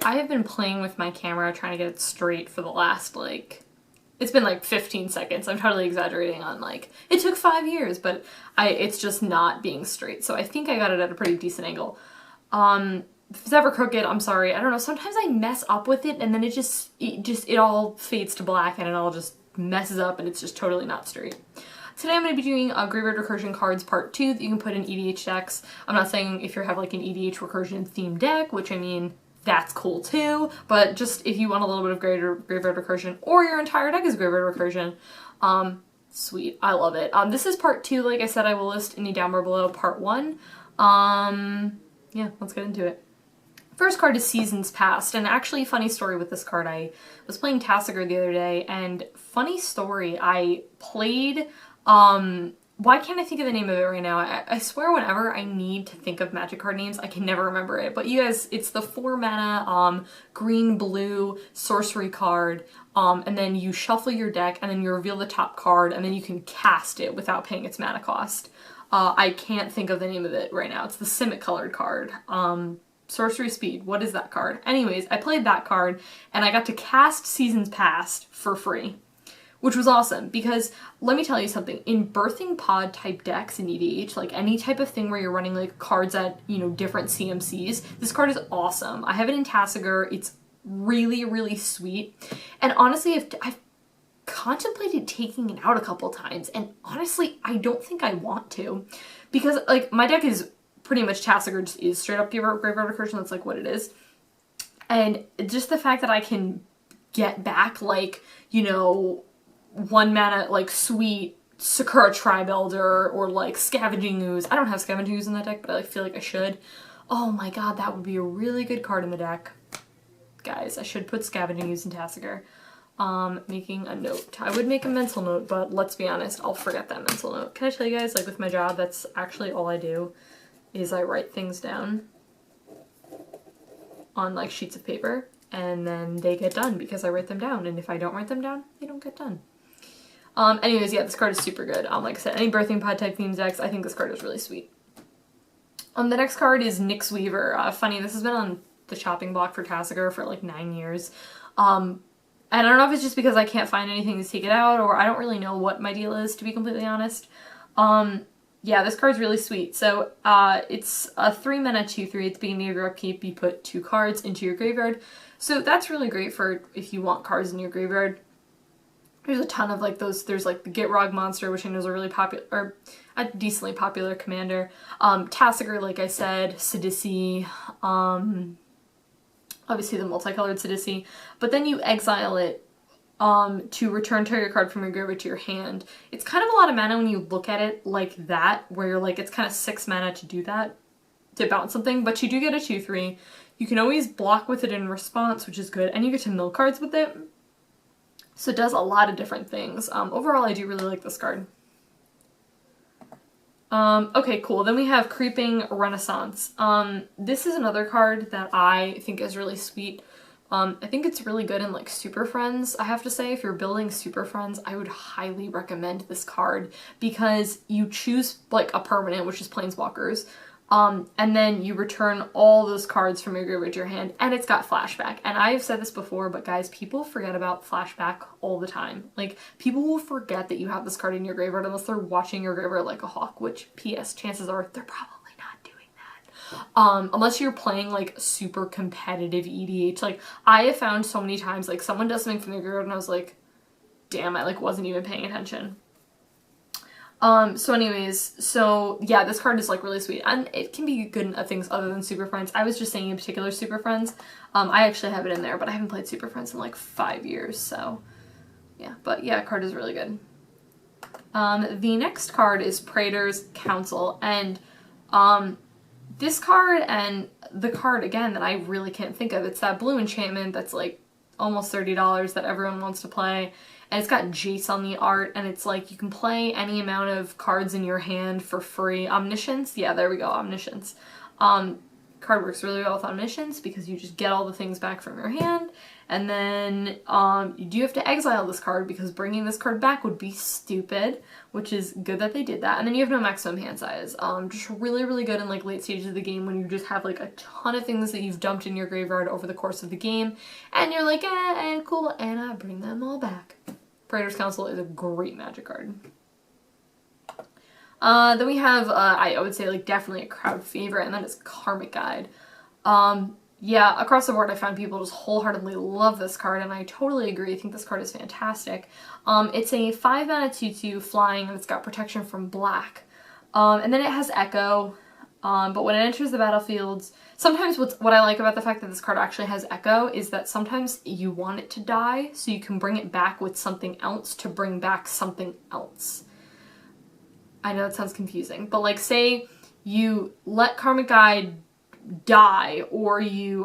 I have been playing with my camera trying to get it straight for the last, like, it's been like 15 seconds. I'm totally exaggerating on, like, it took 5 years, but it's just not being straight. So I think I got it at a pretty decent angle. If it's ever crooked, I'm sorry. I don't know, sometimes I mess up with it and then it all fades to black and it all just messes up and it's just totally not straight. Today I'm going to be doing Graveyard Recursion cards part 2 that you can put in EDH decks. I'm not saying if you have like an EDH Recursion themed deck, which I mean, that's cool too, but just if you want a little bit of Graveyard Recursion or your entire deck is Graveyard Recursion, sweet, I love it. This is part 2, like I said, I will list in the down bar below part 1. Yeah, let's get into it. First card is Seasons Past, and actually funny story with this card, I was playing Tassiger the other day, and funny story, I played, why can't I think of the name of it right now? I swear whenever I need to think of Magic card names, I can never remember it, but you guys, it's the 4 mana, green-blue sorcery card, and then you shuffle your deck, and then you reveal the top card, and then you can cast it without paying its mana cost. I can't think of the name of it right now, it's the Simic colored card, Sorcery Speed, what is that card? Anyways, I played that card and I got to cast Seasons Past for free, which was awesome because let me tell you something, in birthing pod type decks in EDH, like any type of thing where you're running like cards at, you know, different CMCs, this card is awesome. I have it in Tassiger, it's really, really sweet, and honestly, I've contemplated taking it out a couple times, and honestly, I don't think I want to, because like my deck is pretty much Tassiger just is straight up Graveyard Recursion, that's like what it is. And just the fact that I can get back like, you know, 1 mana like sweet Sakura Tribe Elder or like Scavenging Ooze. I don't have Scavenging Ooze in that deck, but I like, feel like I should. Oh my god, that would be a really good card in the deck. Guys, I should put Scavenging Ooze in Tassiger. Making a note. I would make a mental note, but let's be honest, I'll forget that mental note. Can I tell you guys, like with my job, that's actually all I do. Is I write things down on like sheets of paper and then they get done because I write them down, and if I don't write them down, they don't get done. Anyways, yeah, this card is super good. Like I said, any birthing pod type themes decks, I think this card is really sweet. The next card is Nyx Weaver. Funny, this has been on the chopping block for Tassiger for like 9 years. And I don't know if it's just because I can't find anything to take it out, or I don't really know what my deal is, to be completely honest. Yeah, this card's really sweet. So, it's a 3 mana 2/3. At the beginning of your upkeep, you put 2 cards into your graveyard. So that's really great for if you want cards in your graveyard. There's a ton of like those. There's like the Gitrog monster, which I know is a really popular, or a decently popular commander. Tassiger, like I said, Sidisi, obviously the multicolored Sidisi. But then you exile it to return target card from your graveyard to your hand. It's kind of a lot of mana when you look at it like that, where you're like, it's kind of 6 mana to do that, to bounce something, but you do get a 2/3. You can always block with it in response, which is good, and you get to mill cards with it. So it does a lot of different things. Overall, I do really like this card. Okay, cool. Then we have Creeping Renaissance. This is another card that I think is really sweet. I think it's really good in like Super Friends, I have to say. If you're building Super Friends, I would highly recommend this card because you choose like a permanent, which is Planeswalkers, and then you return all those cards from your graveyard to your hand, and it's got flashback. And I've said this before, but guys, people forget about flashback all the time. Like, people will forget that you have this card in your graveyard unless they're watching your graveyard like a hawk, which, P.S., chances are they're probably not doing that. Unless you're playing like super competitive EDH. Like, I have found so many times, like, someone does something from their graveyard and I was like, damn, I like wasn't even paying attention. So anyways, so yeah, this card is like really sweet, and it can be good in things other than Super Friends. I was just saying in particular Super Friends. I actually have it in there, but I haven't played Super Friends in like 5 years, so yeah, but yeah, card is really good. The next card is Praetor's Counsel, and this card and the card again that I really can't think of, it's that blue enchantment that's like almost $30 that everyone wants to play. And it's got Jace on the art, and it's like you can play any amount of cards in your hand for free. Omniscience? Yeah, there we go, Omniscience. card works really well with Omniscience because you just get all the things back from your hand, and then you do have to exile this card because bringing this card back would be stupid, which is good that they did that. And then you have no maximum hand size. Just really, really good in like late stages of the game when you just have like a ton of things that you've dumped in your graveyard over the course of the game, and you're like, cool, and I bring them all back. Praetor's Counsel is a great Magic card. Then we have, I would say, like, definitely a crowd favorite, and that is Karmic Guide. Yeah, across the board, I found people just wholeheartedly love this card, and I totally agree. I think this card is fantastic. It's a 5-mana 2/2 flying, and it's got protection from black. And then it has Echo, but when it enters the battlefield, sometimes what I like about the fact that this card actually has Echo is that sometimes you want it to die, so you can bring it back with something else to bring back something else. I know it sounds confusing, but like say you let Karmic Guide die, or you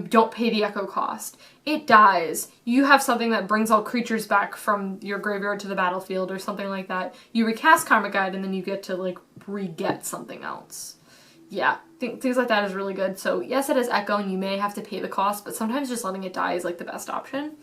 don't pay the Echo cost. It dies. You have something that brings all creatures back from your graveyard to the battlefield or something like that. You recast Karmic Guide and then you get to like re-get something else. Yeah, things like that is really good. So yes, it has Echo and you may have to pay the cost, but sometimes just letting it die is like the best option.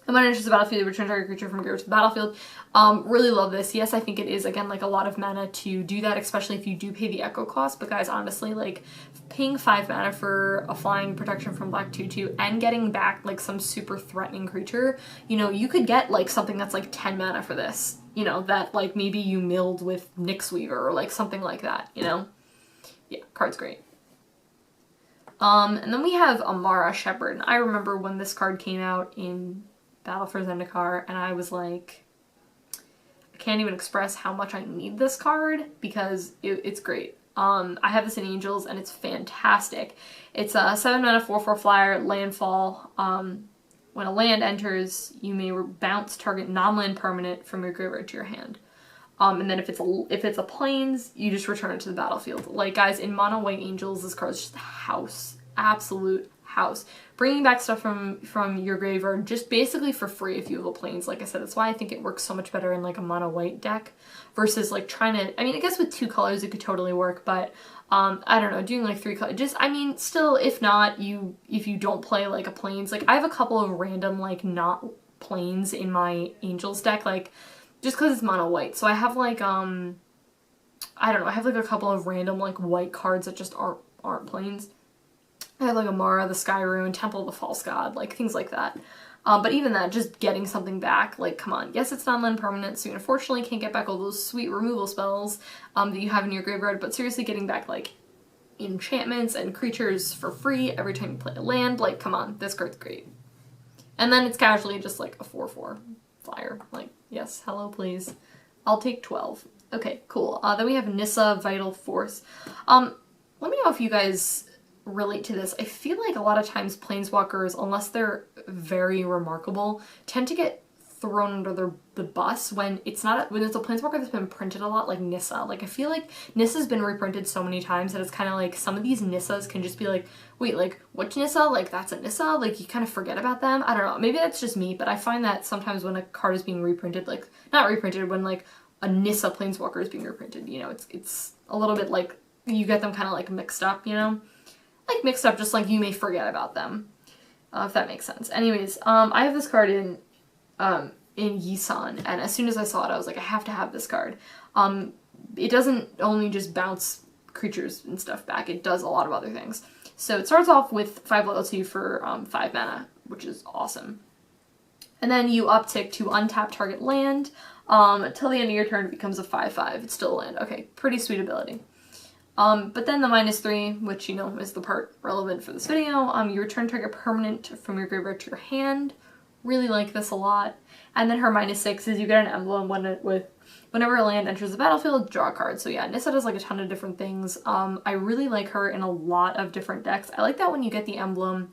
And when it enters the battlefield, you return target creature from graveyard to the battlefield. Really love this. Yes, I think it is, again, like a lot of mana to do that, especially if you do pay the Echo cost. But guys, honestly, like, paying 5 mana for a flying protection from black 2/2 and getting back, like, some super threatening creature, you know, you could get, like, something that's, like, 10 mana for this. You know, that, like, maybe you milled with Nyx Weaver or, like, something like that, you know? Yeah, card's great. And then we have Emeria Shephard. And I remember when this card came out in Battle for Zendikar, and I was like, I can't even express how much I need this card because it's great. I have this in Angels and it's fantastic. It's a 7-mana 4/4 flyer, landfall. When a land enters, you may bounce target non-land permanent from your graveyard to your hand. And then if it's a plains, you just return it to the battlefield. Like guys, in Mono White Angels, this card is just a house, absolute house. Bringing back stuff from your graveyard just basically for free if you have a plains. Like I said, that's why I think it works so much better in like a mono white deck versus like trying to, I mean, I guess with 2 colors it could totally work, but I don't know, doing like 3 colors, just, I mean, still, if not, if you don't play like a plains, like I have a couple of random like not plains in my Angels deck, like just because it's mono white. So I have like, I don't know, I have like a couple of random like white cards that just aren't plains. I have like Amara, the Sky Rune, Temple of the False God, like things like that. But even that, just getting something back, like come on. Yes, it's non-land permanent, so you unfortunately can't get back all those sweet removal spells that you have in your graveyard, but seriously getting back like enchantments and creatures for free every time you play a land, like come on, this card's great. And then it's casually just like a 4/4 flyer, like yes, hello please. I'll take 12. Okay, cool. Then we have Nissa, Vital Force. Let me know if you guys relate to this. I feel like a lot of times Planeswalkers, unless they're very remarkable, tend to get thrown under the bus when it's a Planeswalker that's been printed a lot, like Nissa. Like I feel like Nissa's been reprinted so many times that it's kind of like some of these Nissas can just be like, wait, like which Nissa? Like that's a Nissa? Like you kind of forget about them? I don't know. Maybe that's just me, but I find that sometimes when a card is being reprinted, like not reprinted, when like a Nissa Planeswalker is being reprinted, you know, it's a little bit like you get them kind of like mixed up, you know? Like mixed up, just like you may forget about them, if that makes sense. Anyways, I have this card in Yisan, and as soon as I saw it, I was like, I have to have this card. It doesn't only just bounce creatures and stuff back, it does a lot of other things. So it starts off with 5 loyalty for 5 mana, which is awesome. And then you uptick to untap target land. Until the end of your turn, it becomes a 5/5. It's still a land. Okay, pretty sweet ability. But then the -3, which, you know, is the part relevant for this video, you return target permanent from your graveyard to your hand. Really like this a lot. And then her -6 is you get an emblem whenever a land enters the battlefield, draw a card. So yeah, Nissa does like a ton of different things. I really like her in a lot of different decks. I like that when you get the emblem,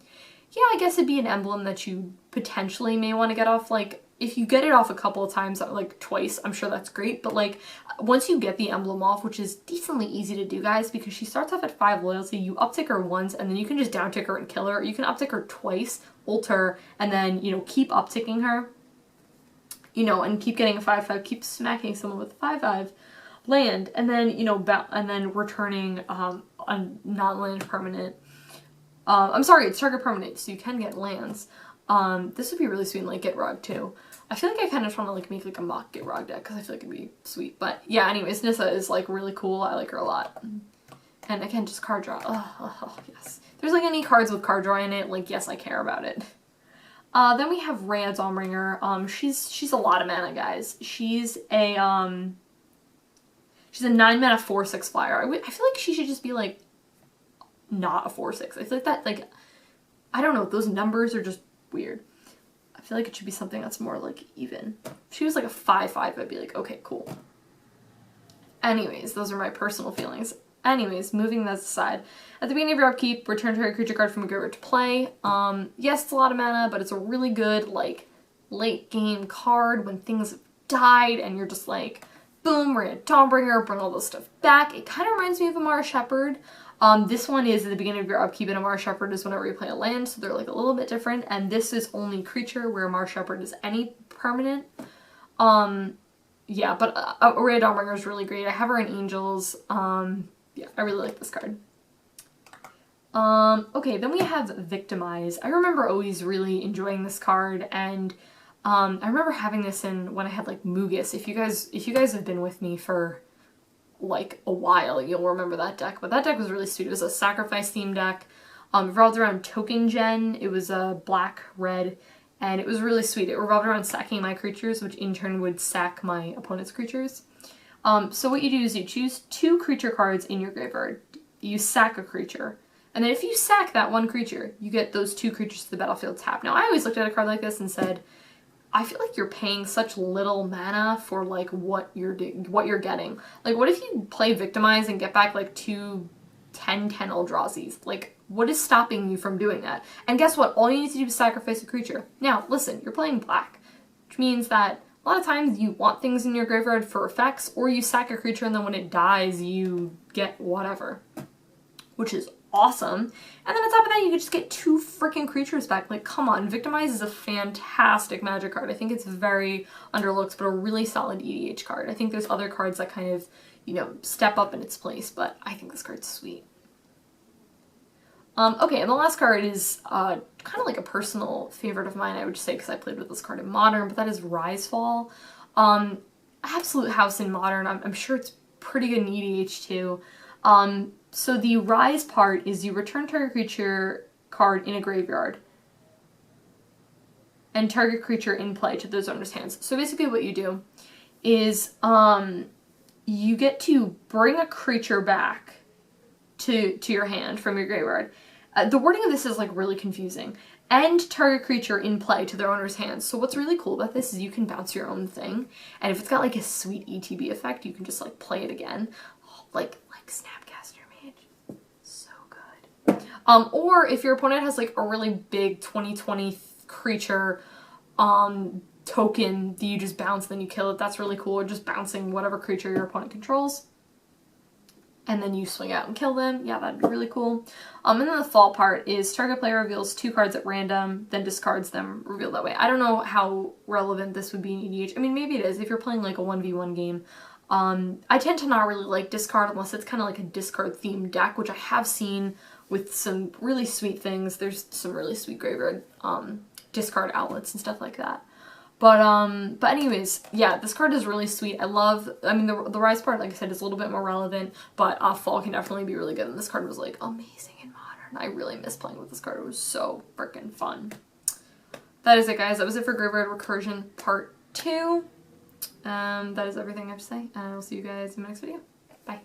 yeah, I guess it'd be an emblem that you potentially may want to get off, like, if you get it off a couple of times, like twice, I'm sure that's great, but like once you get the emblem off, which is decently easy to do, guys, because she starts off at 5 loyalty, you uptick her once, and then you can just downtick her and kill her. You can uptick her twice, ult her, and then, you know, keep upticking her, you know, and keep getting a 5/5, keep smacking someone with a 5/5. land, and then, you know, and then returning a non-land permanent. I'm sorry, it's target permanent, so you can get lands. This would be really sweet in like Gitrog too. I feel like I kind of just want to like make like a mock Gitrog deck because I feel like it'd be sweet. But yeah, anyways, Nissa is like really cool. I like her a lot. And again, just card draw. Oh, yes. If there's like any cards with card draw in it, like yes, I care about it. Then we have Reya Dawnbringer. She's a lot of mana, guys. She's a 9 mana 4/6 flyer. I feel like she should just be like not a 4/6. I feel like that, like, I don't know, those numbers are just weird. I feel like it should be something that's more like even. If she was like a 5/5, I'd be like, okay, cool. Anyways, those are my personal feelings. Anyways, moving that aside. At the beginning of your upkeep, return target creature card from a graveyard to play. Yes, it's a lot of mana, but it's a really good, like, late game card when things have died and you're just like, boom, Reya Dawnbringer, bring all this stuff back. It kind of reminds me of Emeria Shephard. This one is at the beginning of your upkeep, and Emeria Shephard is whenever you play a land, so they're like a little bit different. And this is only creature, where Emeria Shephard is any permanent. Yeah, but Reya Dawnbringer is really great. I have her in Angels. Yeah, I really like this card. Okay, then we have Victimize. I remember always really enjoying this card, and I remember having this in when I had like Mugus. If you guys have been with me for like a while, you'll remember that deck. But that deck was really sweet. It was a sacrifice themed deck. It revolved around token gen. It was a black, red, and it was really sweet. It revolved around sacking my creatures, which in turn would sack my opponent's creatures. So what you do is you choose 2 creature cards in your graveyard. You sack a creature. And then if you sack that one creature, you get those 2 creatures to the battlefield tapped. Now, I always looked at a card like this and said, I feel like you're paying such little mana for like what you're getting. Like, what if you play Victimize and get back like 2 10/10 Eldrazi's? Like, what is stopping you from doing that? And guess what? All you need to do is sacrifice a creature. Now, listen, you're playing black, which means that a lot of times you want things in your graveyard for effects, or you sack a creature and then when it dies, you get whatever, which is awesome. And then on top of that, you could just get 2 freaking creatures back. Like, come on, Victimize is a fantastic Magic card. I think it's very underlooked, but a really solid EDH card. I think there's other cards that kind of, you know, step up in its place, but I think this card's sweet. Okay, and the last card is kind of like a personal favorite of mine, I would say, because I played with this card in Modern, but that is Risefall. Absolute house in Modern. I'm sure it's pretty good in EDH too. So the Rise part is you return target creature card in a graveyard and target creature in play to those owner's hands. So basically what you do is you get to bring a creature back to your hand from your graveyard. The wording of this is like really confusing. And target creature in play to their owner's hands. So what's really cool about this is you can bounce your own thing, and if it's got like a sweet ETB effect, you can just like play it again, like Snapcaster Mage. So good. Or if your opponent has like a really big 20/20 creature token that you just bounce, then you kill it. That's really cool. Or just bouncing whatever creature your opponent controls, and then you swing out and kill them. Yeah, that'd be really cool. And then the fall part is target player reveals 2 cards at random, then discards them, revealed that way. I don't know how relevant this would be in EDH. I mean, maybe it is if you're playing like a 1v1 game. I tend to not really like discard unless it's kind of like a discard themed deck, which I have seen with some really sweet things. There's some really sweet graveyard discard outlets and stuff like that. But anyways, yeah, this card is really sweet. I mean, the Rise part, like I said, is a little bit more relevant, but Fall can definitely be really good, and this card was, like, amazing in Modern. I really miss playing with this card. It was so freaking fun. That is it, guys. That was it for Graveyard Recursion Part 2. That is everything I have to say, and I will see you guys in my next video. Bye.